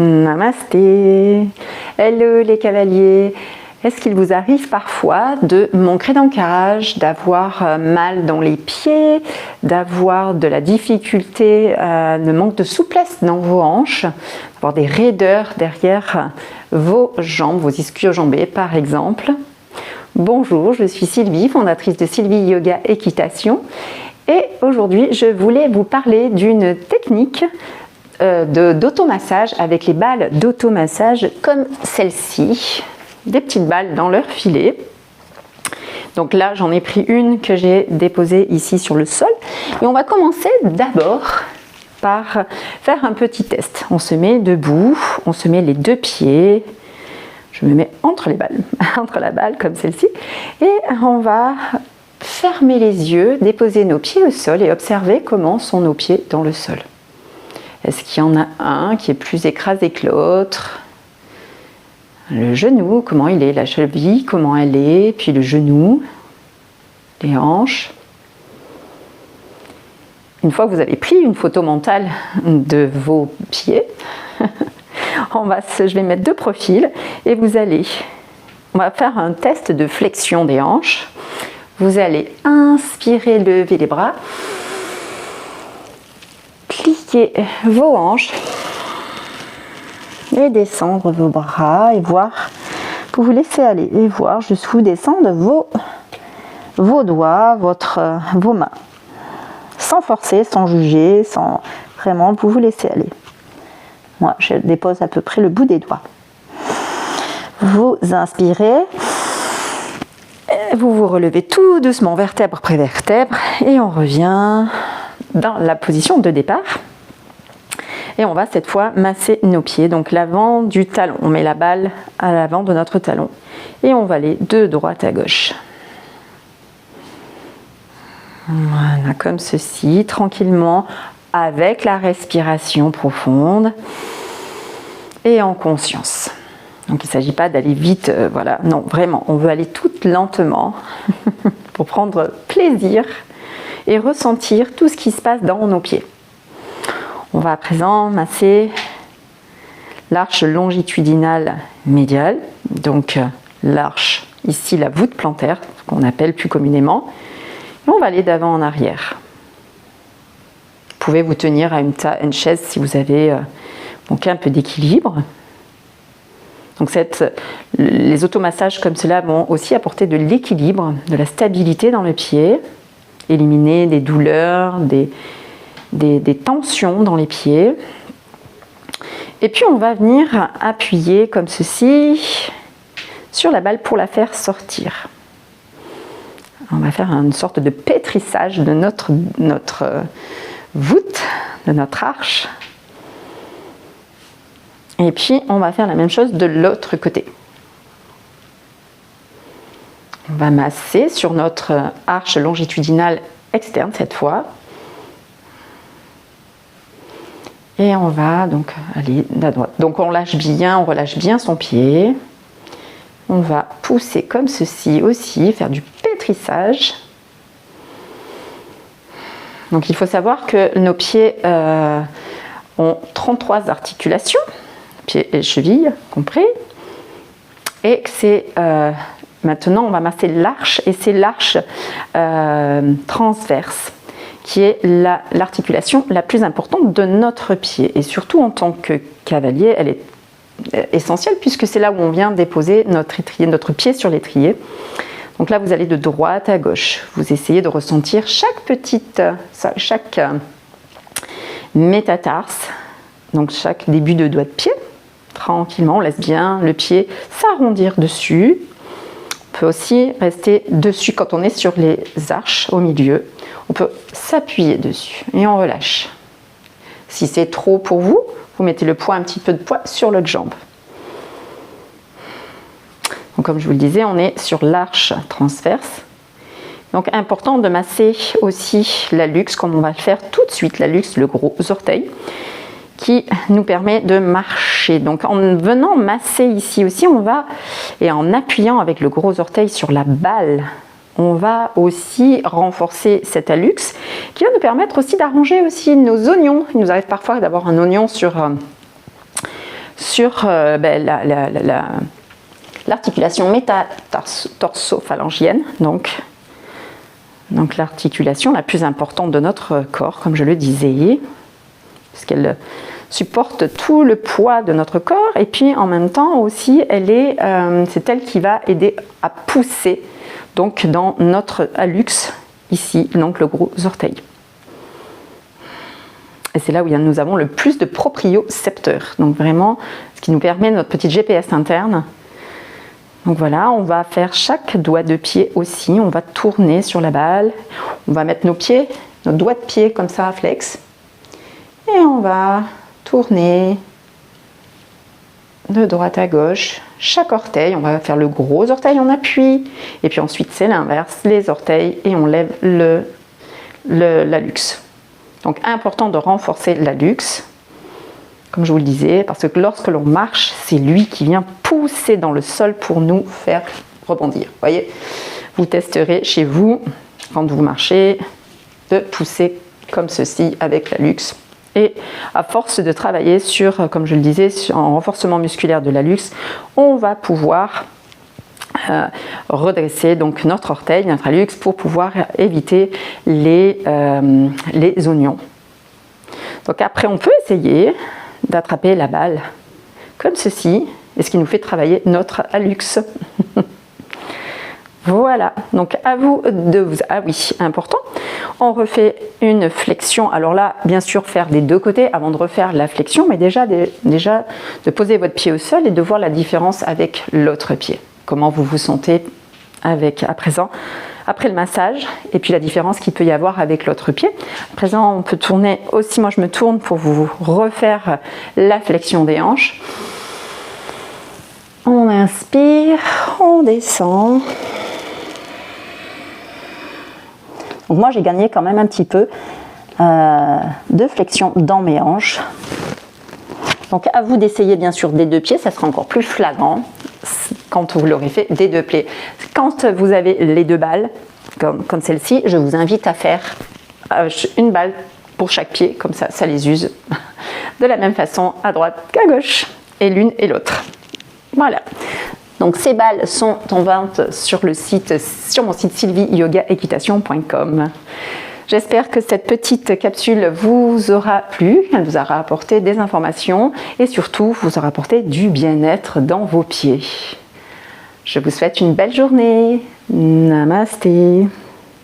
Namasté. Hello les cavaliers. Est-ce qu'il vous arrive parfois de manquer d'ancrage, d'avoir mal dans les pieds, d'avoir de la difficulté, de manque de souplesse dans vos hanches, d'avoir des raideurs derrière vos jambes, vos ischio-jambées par exemple? Bonjour, je suis Sylvie, fondatrice de Sylvie Yoga Équitation, et aujourd'hui je voulais vous parler d'une technique d'automassage avec les balles d'automassage comme celle-ci, des petites balles dans leur filet. Donc là j'en ai pris une que j'ai déposée ici sur le sol et on va commencer d'abord par faire un petit test. On se met debout, on se met les deux pieds, je me mets entre les balles, entre la balle comme celle-ci, et on va fermer les yeux, déposer nos pieds au sol et observer comment sont nos pieds dans le sol. Est-ce qu'il y en a un qui est plus écrasé que l'autre? Le genou, comment il est? La cheville, comment elle est? Puis le genou, les hanches. Une fois que vous avez pris une photo mentale de vos pieds, je vais mettre de profil et on va faire un test de flexion des hanches. Vous allez inspirer, lever les bras. Pliez vos hanches et descendre vos bras et voir, vous vous laissez aller et voir jusqu'où descendent vos doigts, vos mains, sans forcer, sans juger, sans vraiment, vous vous laissez aller. Moi, je dépose à peu près le bout des doigts. Vous inspirez, vous vous relevez tout doucement, vertèbre après vertèbre, et on revient dans la position de départ. Et on va cette fois masser nos pieds, donc l'avant du talon. On met la balle à l'avant de notre talon et on va aller de droite à gauche. Voilà, comme ceci, tranquillement, avec la respiration profonde et en conscience. Donc il ne s'agit pas d'aller vite, voilà, non, vraiment, on veut aller tout lentement pour prendre plaisir et ressentir tout ce qui se passe dans nos pieds. On va à présent masser l'arche longitudinale médiale, donc l'arche, ici la voûte plantaire, qu'on appelle plus communément, et on va aller d'avant en arrière. Vous pouvez vous tenir à une chaise si vous avez manqué un peu d'équilibre. Donc les automassages comme cela vont aussi apporter de l'équilibre, de la stabilité dans le pied, éliminer des douleurs, des tensions dans les pieds. Et puis on va venir appuyer comme ceci sur la balle pour la faire sortir. On va faire une sorte de pétrissage de notre voûte, de notre arche. Et puis on va faire la même chose de l'autre côté. On va masser sur notre arche longitudinale externe cette fois. Et on va donc aller à droite. Donc on relâche bien son pied. On va pousser comme ceci aussi, faire du pétrissage. Donc il faut savoir que nos pieds ont 33 articulations, pieds et chevilles compris. Et que c'est maintenant on va masser l'arche, et c'est l'arche transverse qui est l'articulation la plus importante de notre pied. Et surtout en tant que cavalier, elle est essentielle puisque c'est là où on vient déposer notre étrier, notre pied sur l'étrier. Donc là, vous allez de droite à gauche. Vous essayez de ressentir chaque métatarse, donc chaque début de doigt de pied. Tranquillement, on laisse bien le pied s'arrondir dessus. On peut aussi rester dessus quand on est sur les arches au milieu. On peut s'appuyer dessus et on relâche. Si c'est trop pour vous, vous mettez un petit peu de poids sur l'autre jambe. Donc, comme je vous le disais, on est sur l'arche transverse. Donc important de masser aussi la luxe, comme on va le faire tout de suite, la luxe, le gros orteil, qui nous permet de marcher. Donc en venant masser ici aussi, et en appuyant avec le gros orteil sur la balle, on va aussi renforcer cet hallux qui va nous permettre aussi d'arranger aussi nos oignons. Il nous arrive parfois d'avoir un oignon sur sur l'articulation métatarso-phalangienne, donc l'articulation la plus importante de notre corps, comme je le disais, puisqu'elle supporte tout le poids de notre corps, et puis en même temps aussi, c'est elle qui va aider à pousser donc dans notre hallux, ici, donc le gros orteil. Et c'est là où nous avons le plus de propriocepteurs, donc vraiment ce qui nous permet notre petit GPS interne. Donc voilà, on va faire chaque doigt de pied aussi, on va tourner sur la balle, on va mettre nos doigts de pied comme ça, flex, et on va tourner de droite à gauche, chaque orteil, on va faire le gros orteil en appui, et puis ensuite c'est l'inverse, les orteils, et on lève l'hallux. Donc important de renforcer l'hallux, comme je vous le disais, parce que lorsque l'on marche, c'est lui qui vient pousser dans le sol pour nous faire rebondir. Vous voyez, vous testerez chez vous, quand vous marchez, de pousser comme ceci avec l'hallux. Et à force de travailler sur, comme je le disais, en renforcement musculaire de l'hallux, on va pouvoir redresser donc notre orteil, notre hallux, pour pouvoir éviter les oignons. Donc après, on peut essayer d'attraper la balle comme ceci, et ce qui nous fait travailler notre hallux. Voilà, donc à vous de vous... Ah oui, important, on refait une flexion. Alors là, bien sûr, faire des deux côtés avant de refaire la flexion, mais déjà de poser votre pied au sol et de voir la différence avec l'autre pied. Comment vous vous sentez à présent, après le massage, et puis la différence qu'il peut y avoir avec l'autre pied. À présent, on peut tourner aussi, moi je me tourne pour vous refaire la flexion des hanches. On inspire, on descend. Donc moi j'ai gagné quand même un petit peu de flexion dans mes hanches. Donc à vous d'essayer bien sûr des deux pieds, ça sera encore plus flagrant quand vous l'aurez fait des deux pieds. Quand vous avez les deux balles, comme celle-ci, je vous invite à faire une balle pour chaque pied, comme ça, ça les use de la même façon à droite qu'à gauche, et l'une et l'autre. Voilà. Donc ces balles sont en vente sur mon site sylvieyogaequitation.com. J'espère que cette petite capsule vous aura plu, elle vous aura apporté des informations et surtout vous aura apporté du bien-être dans vos pieds. Je vous souhaite une belle journée. Namasté.